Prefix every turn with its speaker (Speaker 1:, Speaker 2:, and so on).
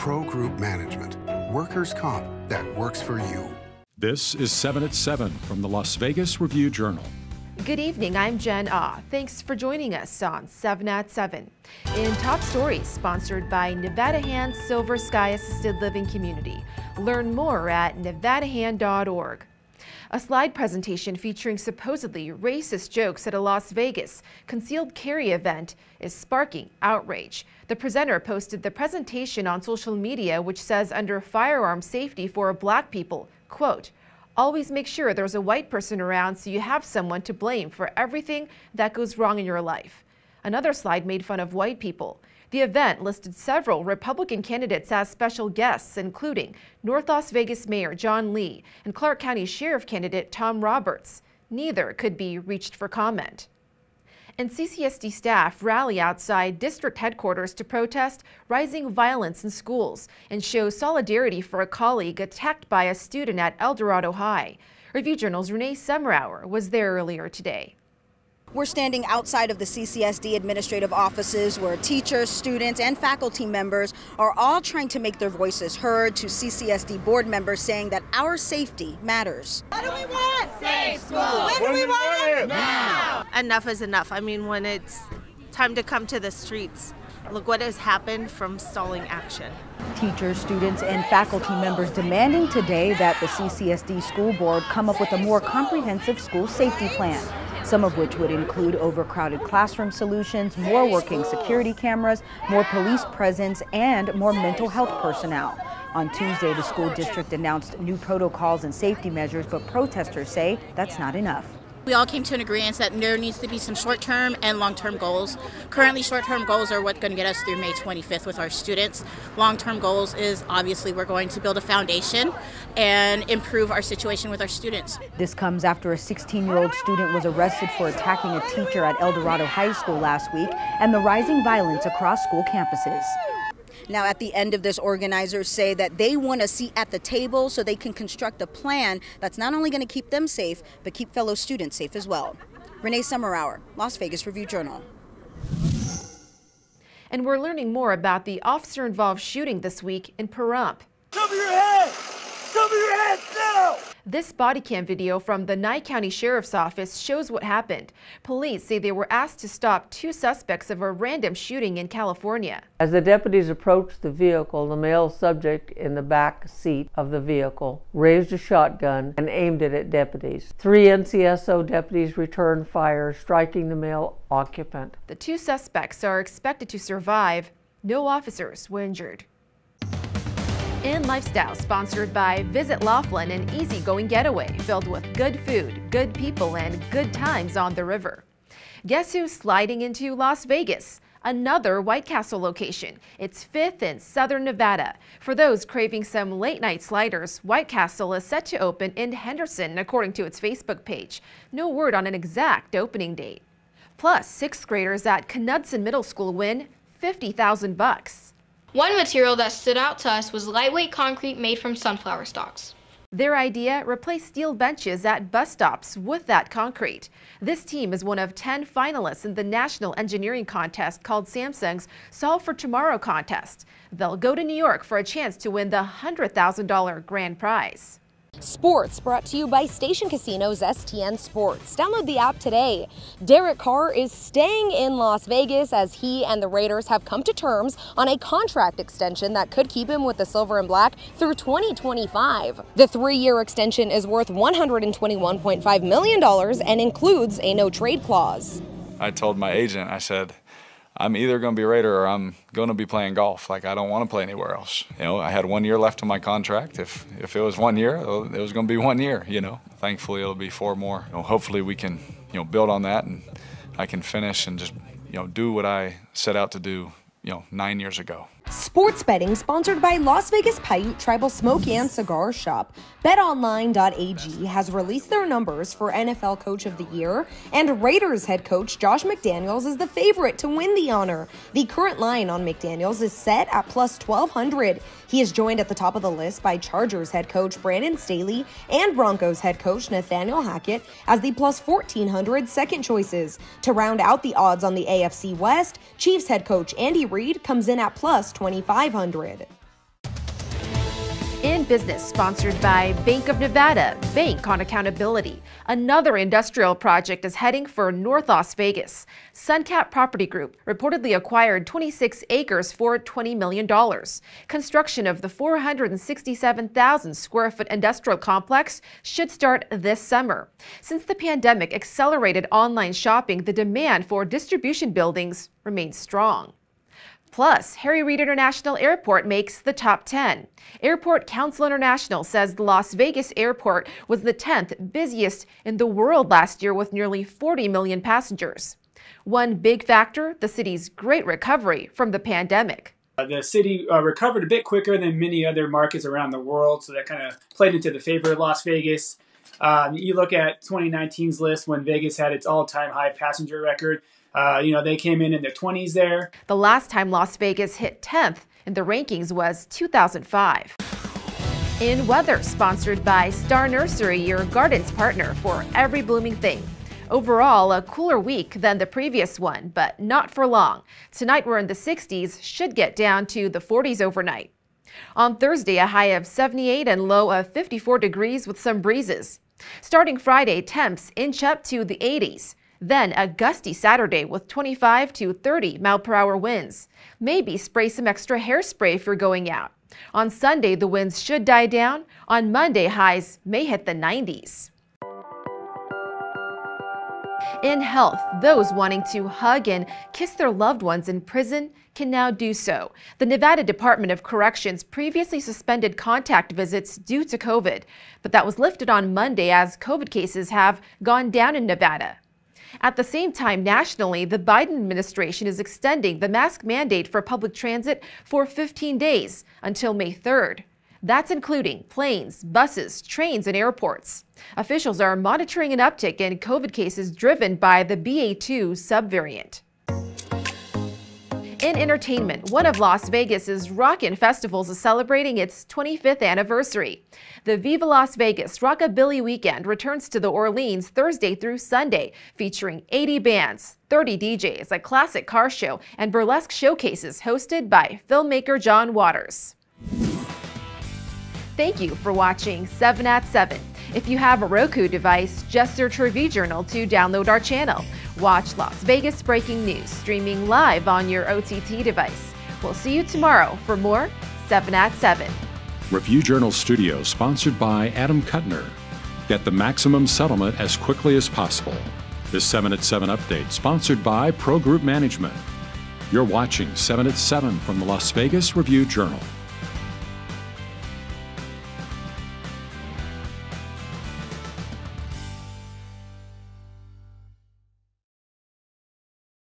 Speaker 1: Pro Group Management. Workers' comp that works for you.
Speaker 2: This is 7 at 7 from the Las Vegas Review-Journal.
Speaker 3: Good evening, I'm Jen Ah. Thanks for joining us on 7 at 7. In top stories, sponsored by Nevada Hand Silver Sky Assisted Living Community. Learn more at nevadahand.org. A slide presentation featuring supposedly racist jokes at a Las Vegas concealed carry event is sparking outrage. The presenter posted the presentation on social media, which says under firearm safety for black people, quote, "Always make sure there's a white person around so you have someone to blame for everything that goes wrong in your life." Another slide made fun of white people. The event listed several Republican candidates as special guests, including North Las Vegas Mayor John Lee and Clark County Sheriff candidate Tom Roberts. Neither could be reached for comment. And CCSD staff rally outside district headquarters to protest rising violence in schools and show solidarity for a colleague attacked by a student at El Dorado High. Review Journal's Renee Summerhour was there earlier today.
Speaker 4: We're standing outside of the CCSD administrative offices where teachers, students, and faculty members are all trying to make their voices heard to CCSD board members saying that our safety matters.
Speaker 5: What do we want? Safe schools. When do we want it? Now.
Speaker 6: Enough is enough. I mean, when it's time to come to the streets, look what has happened from stalling action.
Speaker 7: Teachers, students, and faculty members demanding today that the CCSD school board come up with a more comprehensive school safety plan, some of which would include overcrowded classroom solutions, more working security cameras, more police presence, and more mental health personnel. On Tuesday, the school district announced new protocols and safety measures, but protesters say that's not enough.
Speaker 8: We all came to an agreement that there needs to be some short-term and long-term goals. Currently, short-term goals are what's going to get us through May 25th with our students. Long-term goals is obviously we're going to build a foundation and improve our situation with our students.
Speaker 7: This comes after a 16-year-old student was arrested for attacking a teacher at El Dorado High School last week and the rising violence across school campuses.
Speaker 4: Now, at the end of this, organizers say that they want a seat at the table so they can construct a plan that's not only going to keep them safe, but keep fellow students safe as well. Renee Summerhour, Las Vegas Review-Journal.
Speaker 3: And we're learning more about the officer-involved shooting this week in Pahrump.
Speaker 5: Cover your head! Cover your head now!
Speaker 3: This body cam video from the Nye County Sheriff's Office shows what happened. Police say they were asked to stop two suspects of a random shooting in California.
Speaker 9: As the deputies approached the vehicle, the male subject in the back seat of the vehicle raised a shotgun and aimed it at deputies. 3 NCSO deputies returned fire, striking the male occupant.
Speaker 3: The two suspects are expected to survive. No officers were injured. In Lifestyle, sponsored by Visit Laughlin, an easygoing getaway filled with good food, good people, and good times on the river. Guess who's sliding into Las Vegas? Another White Castle location. It's 5th in Southern Nevada. For those craving some late-night sliders, White Castle is set to open in Henderson, according to its Facebook page. No word on an exact opening date. Plus, 6th graders at Knudsen Middle School win $50,000.
Speaker 10: One material that stood out to us was lightweight concrete made from sunflower stalks.
Speaker 3: Their idea, replace steel benches at bus stops with that concrete. This team is one of 10 finalists in the national engineering contest called Samsung's Solve for Tomorrow contest. They'll go to New York for a chance to win the $100,000 grand prize.
Speaker 11: Sports brought to you by Station Casino's STN Sports. Download the app today. Derek Carr is staying in Las Vegas as he and the Raiders have come to terms on a contract extension that could keep him with the Silver and Black through 2025. The 3-year extension is worth $121.5 million and includes a no-trade clause.
Speaker 12: I told my agent, I said, I'm either going to be a Raider or I'm going to be playing golf. Like, I don't want to play anywhere else. You know, I had 1 year left on my contract. If it was 1 year, it was going to be 1 year, you know. Thankfully, it'll be 4 more. You know, hopefully we can, build on that and I can finish and just, do what I set out to do, 9 years ago.
Speaker 11: Sports betting sponsored by Las Vegas Paiute Tribal Smoke and Cigar Shop. BetOnlineag has released their numbers for NFL Coach of the Year, and Raiders head coach Josh McDaniels is the favorite to win the honor. The current line on McDaniels is set at plus 1,200. He is joined at the top of the list by Chargers head coach Brandon Staley and Broncos head coach Nathaniel Hackett as the plus 1,400 second choices. To round out the odds on the AFC West, Chiefs head coach Andy Reid comes in at plus 2,500.
Speaker 3: Business, sponsored by Bank of Nevada, Bank on Accountability. Another industrial project is heading for North Las Vegas. Suncap Property Group reportedly acquired 26 acres for $20 million. Construction of the 467,000 square foot industrial complex should start this summer. Since the pandemic accelerated online shopping, the demand for distribution buildings remains strong. Plus, Harry Reid International Airport makes the top 10. Airport Council International says the Las Vegas airport was the 10th busiest in the world last year with nearly 40 million passengers. One big factor, the city's great recovery from the pandemic.
Speaker 13: The city recovered a bit quicker than many other markets around the world, so that kind of played into the favor of Las Vegas. You look at 2019's list when Vegas had its all-time high passenger record. They came in the 20s there.
Speaker 3: The last time Las Vegas hit 10th in the rankings was 2005. In weather, sponsored by Star Nursery, your garden's partner for every blooming thing. Overall, a cooler week than the previous one, but not for long. Tonight we're in the 60s, should get down to the 40s overnight. On Thursday, a high of 78 and low of 54 degrees with some breezes. Starting Friday, temps inch up to the 80s. Then a gusty Saturday with 25 to 30 mile-per-hour winds. Maybe spray some extra hairspray if you're going out. On Sunday, the winds should die down. On Monday, highs may hit the 90s. In health, those wanting to hug and kiss their loved ones in prison can now do so. The Nevada Department of Corrections previously suspended contact visits due to COVID, but that was lifted on Monday as COVID cases have gone down in Nevada. At the same time, nationally, the Biden administration is extending the mask mandate for public transit for 15 days until May 3rd. That's including planes, buses, trains, and airports. Officials are monitoring an uptick in COVID cases driven by the BA.2 subvariant. In entertainment, one of Las Vegas's rockin' festivals is celebrating its 25th anniversary. The Viva Las Vegas Rockabilly Weekend returns to the Orleans Thursday through Sunday, featuring 80 bands, 30 DJs, a classic car show, and burlesque showcases hosted by filmmaker John Waters. Thank you for watching 7 at 7. If you have a Roku device, just search Review Journal to download our channel. Watch Las Vegas breaking news streaming live on your OTT device. We'll see you tomorrow for more 7 at 7.
Speaker 2: Review Journal Studio, sponsored by Adam Kuttner. Get the maximum settlement as quickly as possible. This 7 at 7 update, sponsored by Pro Group Management. You're watching 7 at 7 from the Las Vegas Review Journal.